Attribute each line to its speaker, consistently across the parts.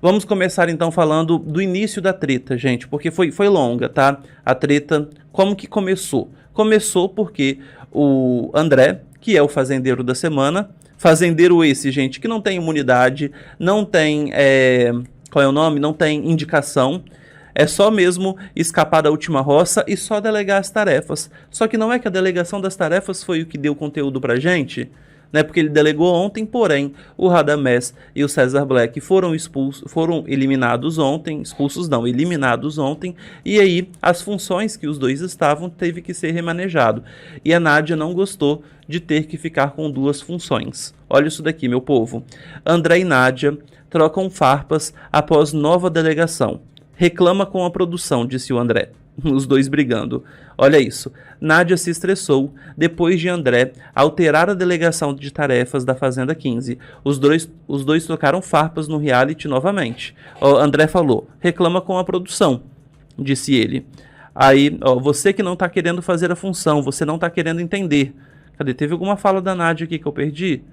Speaker 1: Vamos começar então falando do início da treta, gente, porque foi longa, tá? A treta, como que começou? Começou porque o André, que é o fazendeiro da semana, fazendeiro esse, gente, que não tem imunidade, não tem, qual é o nome? Não tem indicação, é só mesmo escapar da última roça e só delegar as tarefas. Só que não é que a delegação das tarefas foi o que deu conteúdo pra gente, né? Porque ele delegou ontem, porém, o Radamés e o César Black foram eliminados ontem, expulsos não, eliminados ontem, e aí as funções que os dois estavam teve que ser remanejado. E a Nádia não gostou de ter que ficar com duas funções. Olha isso daqui, meu povo. André e Nádia trocam farpas após nova delegação. Reclama com a produção, disse o André. Os dois brigando. Olha isso. Nádia se estressou depois de André alterar a delegação de tarefas da Fazenda 15. Os dois trocaram farpas no reality novamente. André falou, reclama com a produção, disse ele. Aí, você que não tá querendo fazer a função, você não tá querendo entender. Cadê? Teve alguma fala da Nádia aqui que eu perdi?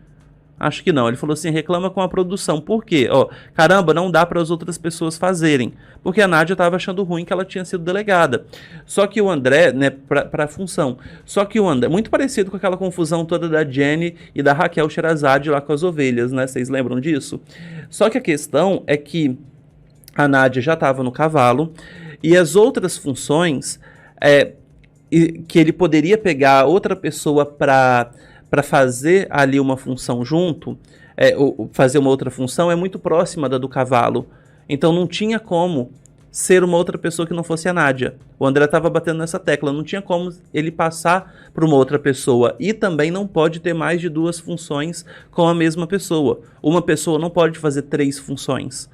Speaker 1: Acho que não. Ele falou assim, reclama com a produção. Por quê? Caramba, não dá para as outras pessoas fazerem. Porque a Nádia estava achando ruim que ela tinha sido delegada. Só que o André, né, para a função. Só que o André, muito parecido com aquela confusão toda da Jenny e da Raquel Sherazade lá com as ovelhas, né? Vocês lembram disso? Só que a questão é que a Nádia já estava no cavalo e as outras funções que ele poderia pegar outra pessoa para fazer ali uma função junto, ou fazer uma outra função, é muito próxima da do cavalo. Então não tinha como ser uma outra pessoa que não fosse a Nádia. O André estava batendo nessa tecla, não tinha como ele passar para uma outra pessoa. E também não pode ter mais de duas funções com a mesma pessoa. Uma pessoa não pode fazer 3 funções.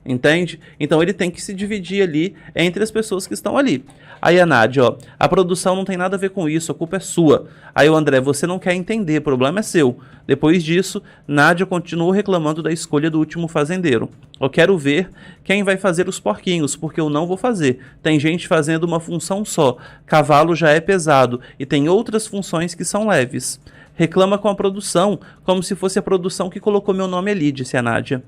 Speaker 1: Entende? Então ele tem que se dividir ali entre as pessoas que estão ali. Aí a Nádia, a produção não tem nada a ver com isso, a culpa é sua. Aí o André, você não quer entender, o problema é seu. Depois disso, Nádia continuou reclamando da escolha do último fazendeiro. Eu quero ver quem vai fazer os porquinhos, porque eu não vou fazer. Tem gente fazendo uma função só. Cavalo já é pesado e tem outras funções que são leves. Reclama com a produção, como se fosse a produção que colocou meu nome ali, disse a Nádia.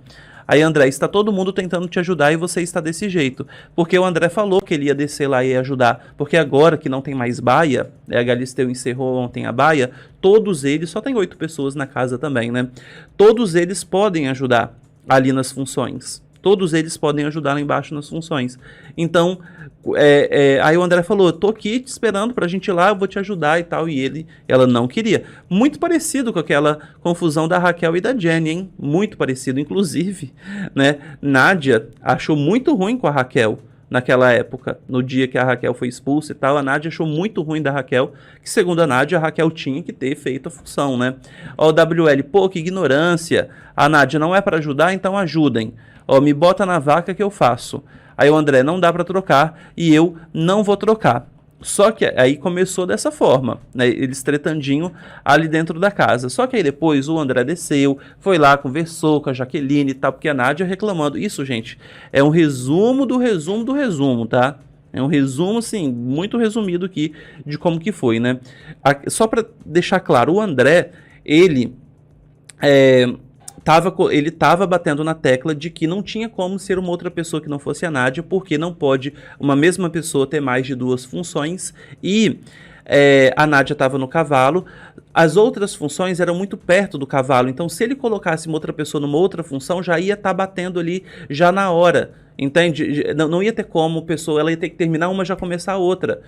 Speaker 1: Aí, André, está todo mundo tentando te ajudar e você está desse jeito. Porque o André falou que ele ia descer lá e ia ajudar. Porque agora que não tem mais baia, a Galisteu encerrou ontem a baia, todos eles, só tem 8 pessoas na casa também, né? Todos eles podem ajudar ali nas funções. Todos eles podem ajudar lá embaixo nas funções. Então, aí o André falou, tô aqui te esperando pra gente ir lá, eu vou te ajudar e tal. E ela não queria. Muito parecido com aquela confusão da Raquel e da Jenny, hein? Muito parecido, inclusive, né? Nádia achou muito ruim com a Raquel naquela época, no dia que a Raquel foi expulsa e tal. A Nádia achou muito ruim da Raquel, que segundo a Nádia, a Raquel tinha que ter feito a função, né? O WL, pô, que ignorância. A Nádia não é pra ajudar, então ajudem. Me bota na vaca que eu faço. Aí o André, não dá pra trocar e eu não vou trocar. Só que aí começou dessa forma, né? Eles tretandinho ali dentro da casa. Só que aí depois o André desceu, foi lá, conversou com a Jaqueline e tal, porque a Nádia reclamando. Isso, gente, é um resumo do resumo do resumo, tá? É um resumo, assim, muito resumido aqui de como que foi, né? Só pra deixar claro, o André, ele estava batendo na tecla de que não tinha como ser uma outra pessoa que não fosse a Nádia, porque não pode uma mesma pessoa ter mais de 2 funções, e a Nádia estava no cavalo, as outras funções eram muito perto do cavalo, então se ele colocasse uma outra pessoa numa outra função, já ia estar batendo ali já na hora, entende? Não ia ter como ela ia ter que terminar uma e já começar a outra.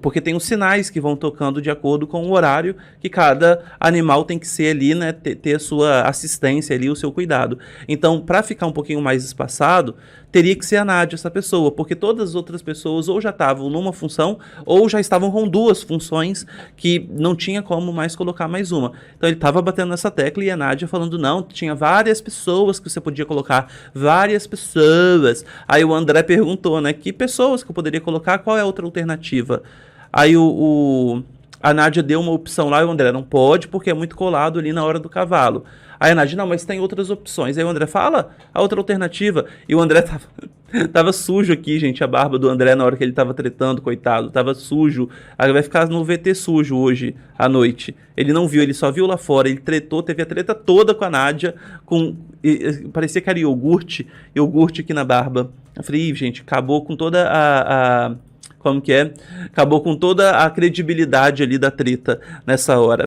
Speaker 1: Porque tem os sinais que vão tocando de acordo com o horário que cada animal tem que ser ali, né, ter a sua assistência ali, o seu cuidado. Então, para ficar um pouquinho mais espaçado, teria que ser a Nádia essa pessoa, porque todas as outras pessoas ou já estavam numa função ou já estavam com 2 funções que não tinha como mais colocar mais uma. Então ele estava batendo nessa tecla e a Nádia falando, não, tinha várias pessoas que você podia colocar, várias pessoas. Aí o André perguntou, né, que pessoas que eu poderia colocar, qual é a outra alternativa? Aí o A Nádia deu uma opção lá e o André não pode porque é muito colado ali na hora do cavalo. Aí a Nádia, não, mas tem outras opções. Aí o André fala a outra alternativa. E o André tava sujo aqui, gente, a barba do André na hora que ele tava tretando, coitado. Tava sujo. Aí vai ficar no VT sujo hoje à noite. Ele não viu, ele só viu lá fora. Ele tretou, teve a treta toda com a Nádia. Parecia que era iogurte aqui na barba. Eu falei, ih, gente, acabou com toda como que é? Acabou com toda a credibilidade ali da treta nessa hora.